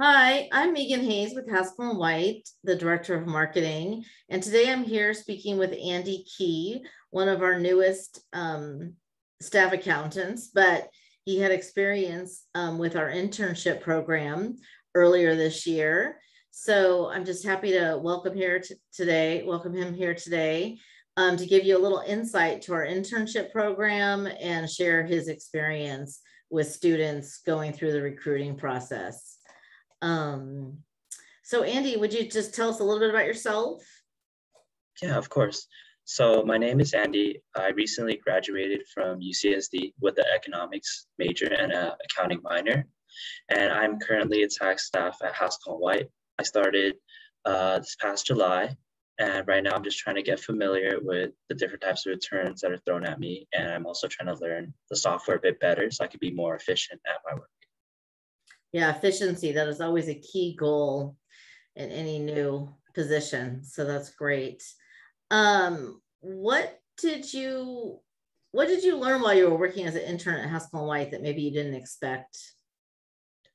Hi, I'm Megan Hayes with Haskell White, the Director of Marketing. And today I'm here speaking with Andy Key, one of our newest staff accountants, but he had experience with our internship program earlier this year. So I'm just happy to welcome him here today to give you a little insight to our internship program and share his experience with students going through the recruiting process. So Andy, would you just tell us a little bit about yourself? Yeah, of course. So my name is Andy. I recently graduated from UCSD with an economics major and an accounting minor. And I'm currently a tax staff at Haskell White. I started this past July. And right now I'm just trying to get familiar with the different types of returns that are thrown at me. And I'm also trying to learn the software a bit better so I can be more efficient at my work. Yeah, efficiency, that is always a key goal in any new position. So that's great. What did you learn while you were working as an intern at Haskell White that maybe you didn't expect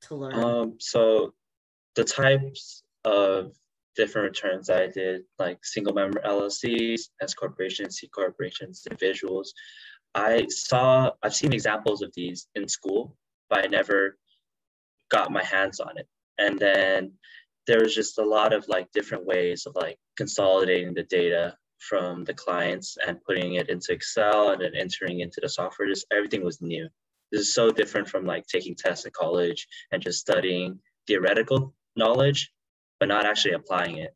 to learn? So the types of different returns that I did, like single member LLCs, S corporations, C corporations, individuals, I've seen examples of these in school, but I never got my hands on it. And then there was just a lot of different ways of consolidating the data from the clients and putting it into Excel and then entering into the software. Just everything was new. This is so different from taking tests in college and just studying theoretical knowledge, but not actually applying it.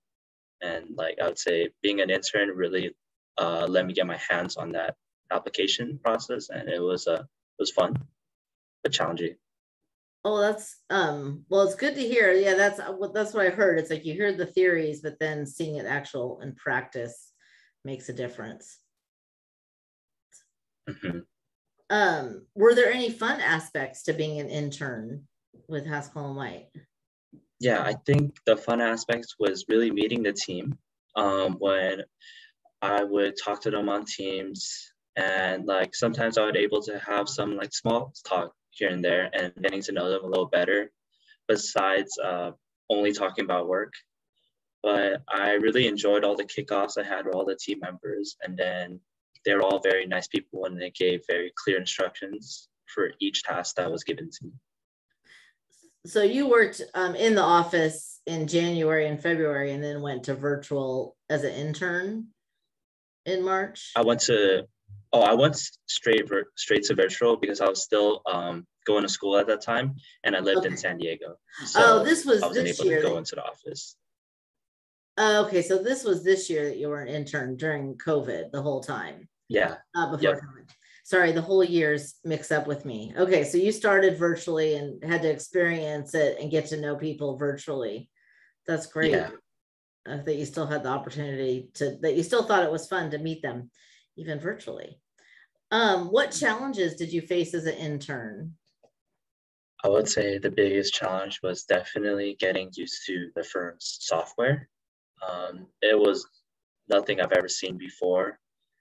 And I would say being an intern really let me get my hands on that application process, and it was fun but challenging. Oh, that's well, it's good to hear. Yeah, that's what I heard. It's like you hear the theories, but then seeing it actual in practice makes a difference. Mm-hmm. Were there any fun aspects to being an intern with Haskell White? Yeah, I think the fun aspects was really meeting the team. When I would talk to them on Teams, and sometimes I would able to have some small talk here and there and getting to know them a little better, besides only talking about work. But I really enjoyed all the kickoffs I had with all the team members, and then they were all very nice people and they gave very clear instructions for each task that was given to me. So you worked in the office in January and February and then went to virtual as an intern in March? I went straight to virtual because I was still going to school at that time, and I lived in San Diego. So this was I wasn't able to go into the office. Okay, so this was this year that you were an intern during COVID the whole time. Yeah. Before COVID. Sorry, the whole year's mixed up with me. Okay, so you started virtually and had to experience it and get to know people virtually. That's great. Yeah. That you still had the opportunity that you still thought it was fun to meet them, even virtually. What challenges did you face as an intern? I would say the biggest challenge was definitely getting used to the firm's software. It was nothing I've ever seen before.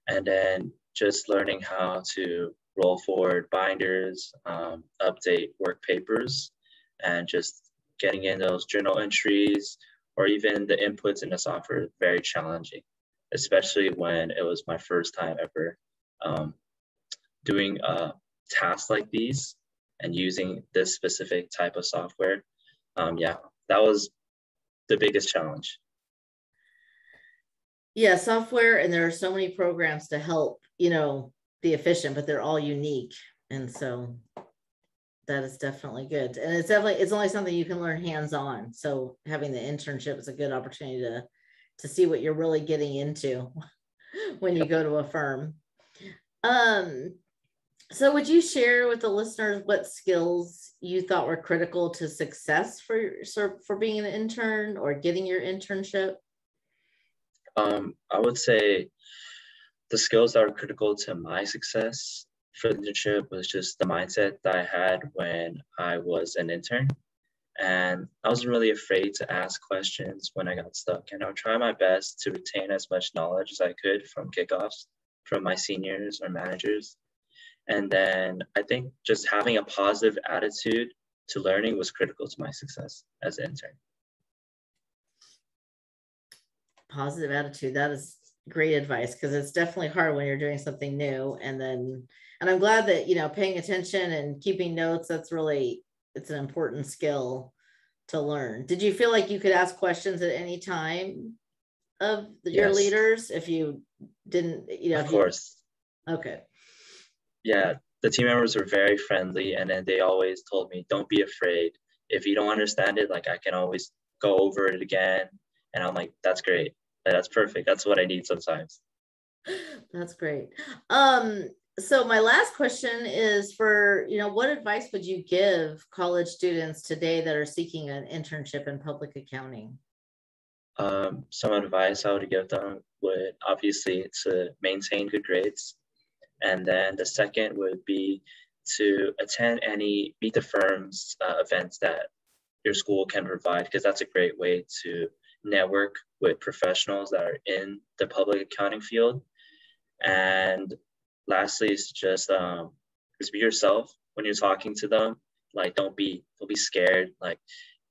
And then just learning how to roll forward binders, update work papers, and just getting in those journal entries or even the inputs in the software, very challenging, especially when it was my first time ever doing a task like these and using this specific type of software. Yeah, that was the biggest challenge. Yeah, software, and there are so many programs to help, be efficient, but they're all unique. And so that is definitely good. And it's only something you can learn hands-on. So having the internship is a good opportunity to see what you're really getting into when you go to a firm. So would you share with the listeners what skills you thought were critical to success for being an intern or getting your internship? I would say the skills that are critical to my success for the internship was just the mindset that I had when I was an intern. And I wasn't really afraid to ask questions when I got stuck. And I'll try my best to retain as much knowledge as I could from kickoffs, from my seniors or managers. And then I think just having a positive attitude to learning was critical to my success as an intern. Positive attitude. That is great advice, because it's definitely hard when you're doing something new. And I'm glad that, you know, paying attention and keeping notes, it's an important skill to learn. Did you feel like you could ask questions at any time of your leaders if you didn't, you know? Of course. Okay. Yeah, the team members were very friendly, and then they always told me, don't be afraid. If you don't understand it, like I can always go over it again. And I'm like, that's great. That's perfect. That's what I need sometimes. That's great. So my last question is for, you know, what advice would you give college students today that are seeking an internship in public accounting? Some advice I would give them would obviously to maintain good grades. And then the second would be to attend any Meet the Firms events that your school can provide, because that's a great way to network with professionals that are in the public accounting field. And lastly is just be yourself when you're talking to them. Like don't be scared. Like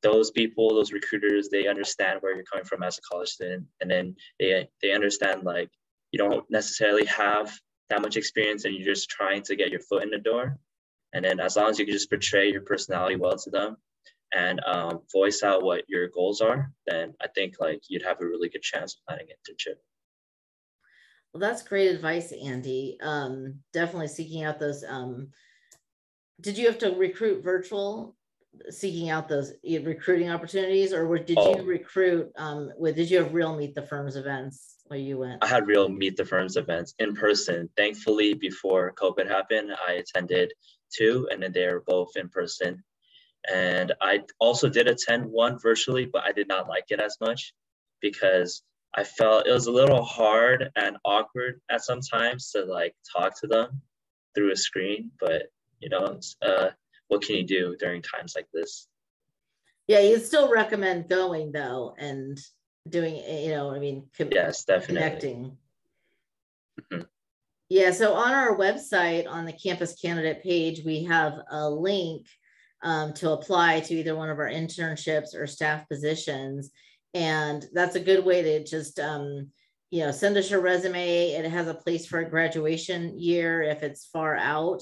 those people, those recruiters, they understand where you're coming from as a college student, and then they understand like you don't necessarily have that much experience and you're just trying to get your foot in the door. And then as long as you can just portray your personality well to them and voice out what your goals are, then I think like you'd have a really good chance of finding an internship. Well, that's great advice, Andy. Definitely seeking out those. Did you have to recruit virtual, seeking out those recruiting opportunities, or did you recruit did you have real Meet the Firms events where you went? I had real Meet the Firms events in person. Thankfully, before COVID happened, I attended 2, and then they were both in person. And I also did attend one virtually, but I did not like it as much because I felt it was a little hard and awkward at some times to like talk to them through a screen. But you know, what can you do during times like this? Yeah, you'd still recommend going though and doing, you know, I mean, yes, definitely connecting. Mm-hmm. Yeah, so on our website, on the campus candidate page, we have a link to apply to either one of our internships or staff positions. And that's a good way to just, you know, send us your resume. It has a place for a graduation year if it's far out.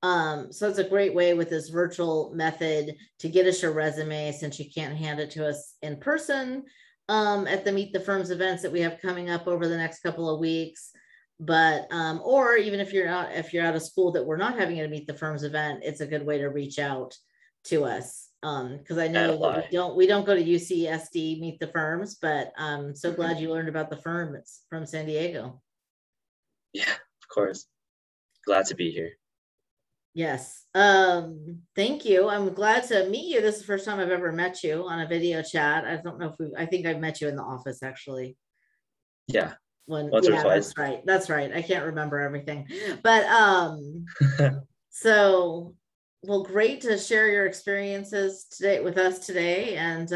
So it's a great way with this virtual method to get us your resume, since you can't hand it to us in person at the Meet the Firms events that we have coming up over the next couple of weeks. But or even if you're out of school that we're not having a Meet the Firms event, it's a good way to reach out to us, because I know that we don't go to UCSD Meet the Firms, but I'm so glad you learned about the firm. It's from San Diego. Yeah, of course. Glad to be here. Yes. Thank you. I'm glad to meet you. This is the first time I've ever met you on a video chat. I don't know if I think I've met you in the office actually. Yeah. Once or twice. That's right. I can't remember everything, but so, well, great to share your experiences today with us today, and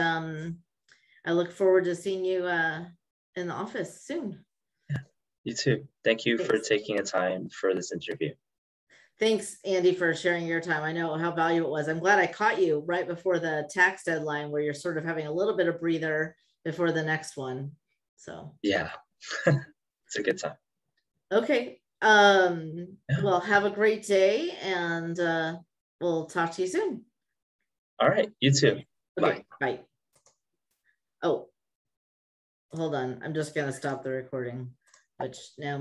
I look forward to seeing you in the office soon. Yeah, you too. Thank you for taking the time for this interview. Thanks, Andy, for sharing your time. I know how valuable it was. I'm glad I caught you right before the tax deadline, where you're sort of having a little bit of breather before the next one. So yeah, it's a good time. Okay. Well, have a great day, and we'll talk to you soon. All right. You too. Okay, bye. Oh, hold on. I'm just going to stop the recording, which now